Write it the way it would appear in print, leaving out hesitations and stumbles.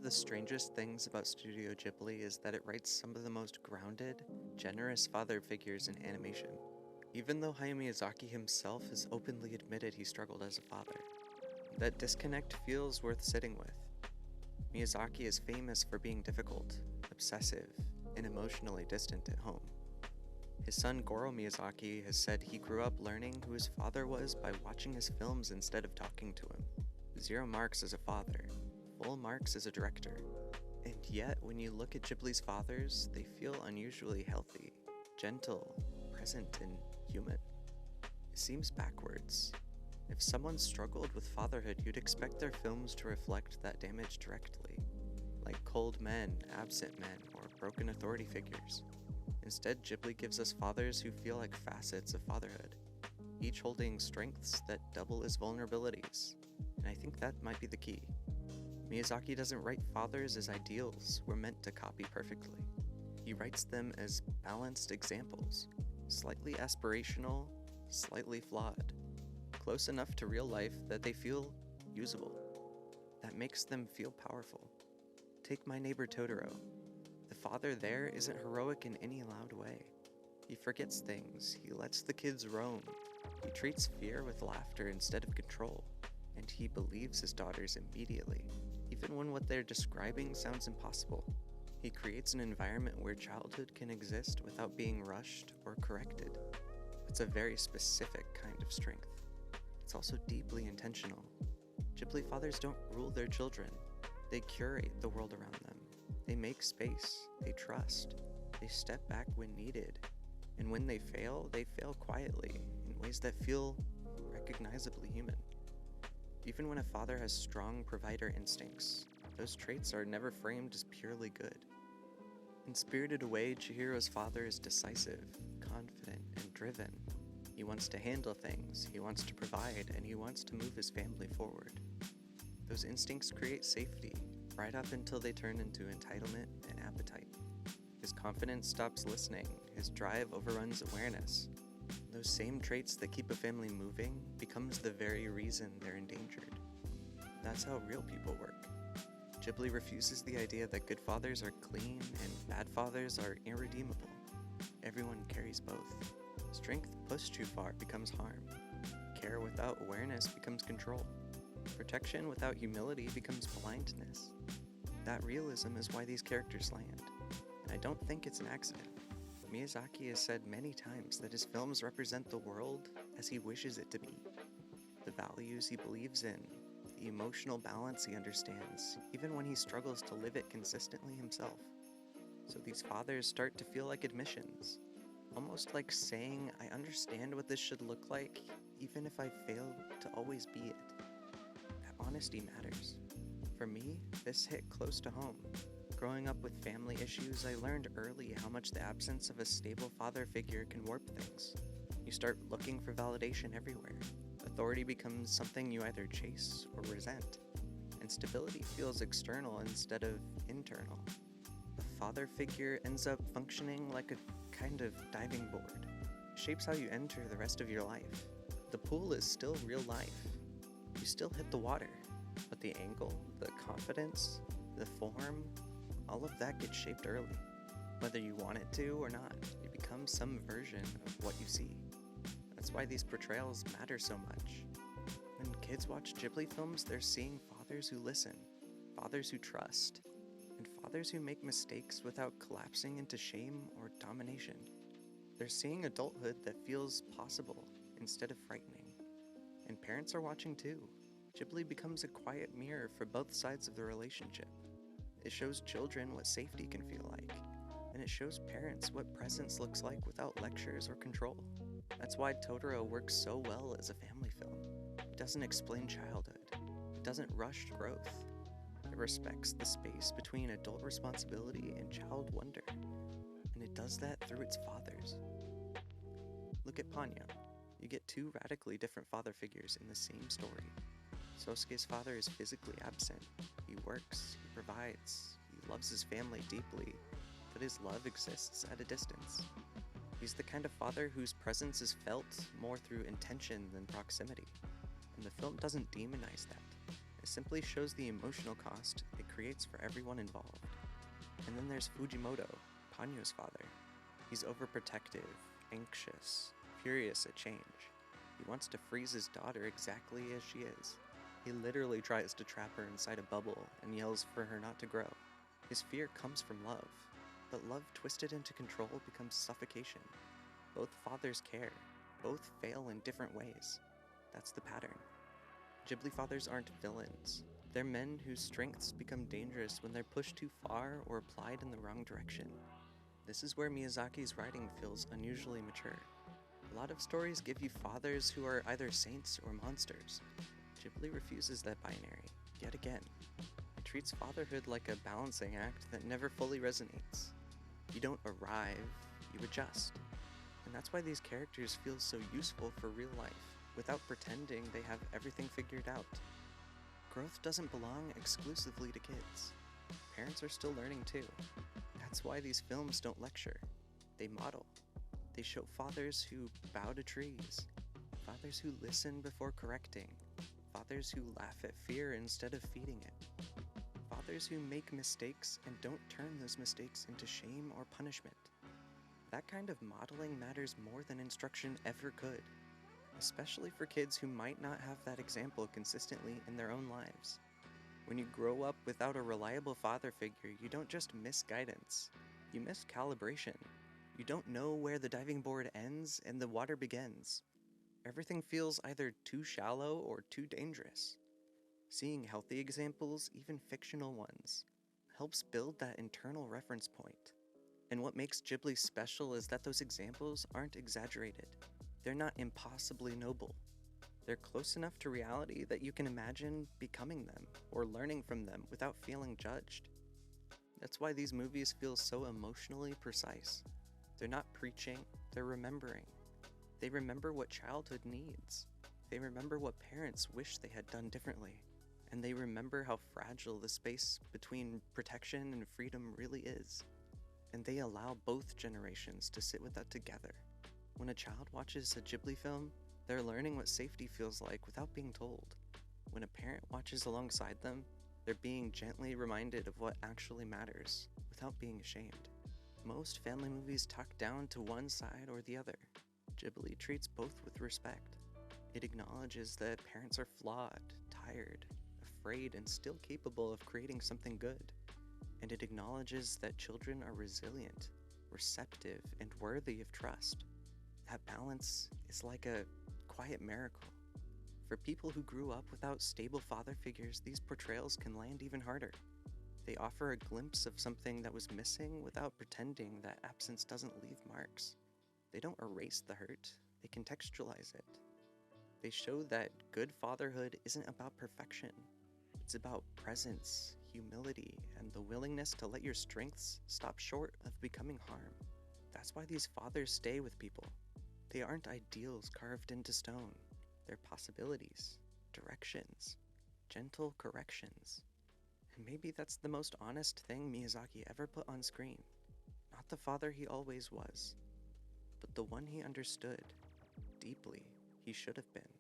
the strangest things about Studio Ghibli is that it writes some of the most grounded, generous father figures in animation, even though Hayao Miyazaki himself has openly admitted he struggled as a father. That disconnect feels worth sitting with. Miyazaki is famous for being difficult, obsessive, and emotionally distant at home. His son Gorō Miyazaki has said he grew up learning who his father was by watching his films instead of talking to him. 0 marks as a father, full marks as a director. And yet, when you look at Ghibli's fathers, they feel unusually healthy, gentle, present, and human. It seems backwards. If someone struggled with fatherhood, you'd expect their films to reflect that damage directly, like cold men, absent men, or broken authority figures. Instead, Ghibli gives us fathers who feel like facets of fatherhood, each holding strengths that double as vulnerabilities, and I think that might be the key. Miyazaki doesn't write fathers as ideals we're meant to copy perfectly. He writes them as balanced examples, slightly aspirational, slightly flawed, close enough to real life that they feel usable. That makes them feel powerful. Take My Neighbor Totoro. The father there isn't heroic in any loud way. He forgets things, he lets the kids roam, he treats fear with laughter instead of control, and he believes his daughters immediately, even when what they're describing sounds impossible. He creates an environment where childhood can exist without being rushed or corrected. It's a very specific kind of strength. It's also deeply intentional. Ghibli fathers don't rule their children. They curate the world around them. They make space, they trust, they step back when needed, and when they fail quietly, in ways that feel recognizably human. Even when a father has strong provider instincts, those traits are never framed as purely good. In Spirited Away, Chihiro's father is decisive, confident, and driven. He wants to handle things, he wants to provide, and he wants to move his family forward. Those instincts create safety, right up until they turn into entitlement and appetite. His confidence stops listening, his drive overruns awareness. Those same traits that keep a family moving becomes the very reason they're endangered. That's how real people work. Ghibli refuses the idea that good fathers are clean and bad fathers are irredeemable. Everyone carries both. Strength pushed too far becomes harm. Care without awareness becomes control. Protection without humility becomes blindness. That realism is why these characters land, and I don't think it's an accident. Miyazaki has said many times that his films represent the world as he wishes it to be. The values he believes in, the emotional balance he understands, even when he struggles to live it consistently himself. So these fathers start to feel like admissions, almost like saying, I understand what this should look like, even if I fail to always be it. That honesty matters. For me, this hit close to home. Growing up with family issues, I learned early how much the absence of a stable father figure can warp things. You start looking for validation everywhere. Authority becomes something you either chase or resent, and stability feels external instead of internal. A father figure ends up functioning like a kind of diving board. It shapes how you enter the rest of your life. The pool is still real life. You still hit the water, but the angle, the confidence, the form, all of that gets shaped early. Whether you want it to or not, you become some version of what you see. That's why these portrayals matter so much. When kids watch Ghibli films, they're seeing fathers who listen, fathers who trust, and fathers who make mistakes without collapsing into shame or domination. They're seeing adulthood that feels possible instead of frightening. And parents are watching too. Ghibli becomes a quiet mirror for both sides of the relationship. It shows children what safety can feel like, and it shows parents what presence looks like without lectures or control. That's why Totoro works so well as a family film. It doesn't explain childhood. It doesn't rush growth. It respects the space between adult responsibility and child wonder, and it does that through its fathers. Look at Ponyo. You get 2 radically different father figures in the same story. Sosuke's father is physically absent. He works, he provides, he loves his family deeply, but his love exists at a distance. He's the kind of father whose presence is felt more through intention than proximity, and the film doesn't demonize that. It simply shows the emotional cost it creates for everyone involved. And then there's Fujimoto, Ponyo's father. He's overprotective, anxious, furious at change. He wants to freeze his daughter exactly as she is. He literally tries to trap her inside a bubble and yells for her not to grow. His fear comes from love, but love twisted into control becomes suffocation. Both fathers care. Both fail in different ways. That's the pattern. Ghibli fathers aren't villains. They're men whose strengths become dangerous when they're pushed too far or applied in the wrong direction. This is where Miyazaki's writing feels unusually mature. A lot of stories give you fathers who are either saints or monsters. Ghibli refuses that binary, yet again. It treats fatherhood like a balancing act that never fully resonates. You don't arrive, you adjust. And that's why these characters feel so useful for real life, without pretending they have everything figured out. Growth doesn't belong exclusively to kids. Parents are still learning too. That's why these films don't lecture. They model. They show fathers who bow to trees, fathers who listen before correcting, fathers who laugh at fear instead of feeding it, fathers who make mistakes and don't turn those mistakes into shame or punishment. That kind of modeling matters more than instruction ever could, especially for kids who might not have that example consistently in their own lives. When you grow up without a reliable father figure, you don't just miss guidance, you miss calibration. You don't know where the diving board ends and the water begins. Everything feels either too shallow or too dangerous. Seeing healthy examples, even fictional ones, helps build that internal reference point. And what makes Ghibli special is that those examples aren't exaggerated. They're not impossibly noble. They're close enough to reality that you can imagine becoming them or learning from them without feeling judged. That's why these movies feel so emotionally precise. They're not preaching, they're remembering. They remember what childhood needs. They remember what parents wish they had done differently. And they remember how fragile the space between protection and freedom really is. And they allow both generations to sit with that together. When a child watches a Ghibli film, they're learning what safety feels like without being told. When a parent watches alongside them, they're being gently reminded of what actually matters without being ashamed. Most family movies talk down to one side or the other. Ghibli treats both with respect. It acknowledges that parents are flawed, tired, afraid, and still capable of creating something good. And it acknowledges that children are resilient, receptive, and worthy of trust. That balance is like a quiet miracle. For people who grew up without stable father figures, these portrayals can land even harder. They offer a glimpse of something that was missing without pretending that absence doesn't leave marks. They don't erase the hurt, they contextualize it. They show that good fatherhood isn't about perfection. It's about presence, humility, and the willingness to let your strengths stop short of becoming harm. That's why these fathers stay with people. They aren't ideals carved into stone. They're possibilities, directions, gentle corrections. And maybe that's the most honest thing Miyazaki ever put on screen. Not the father he always was, but the one he understood deeply he should have been.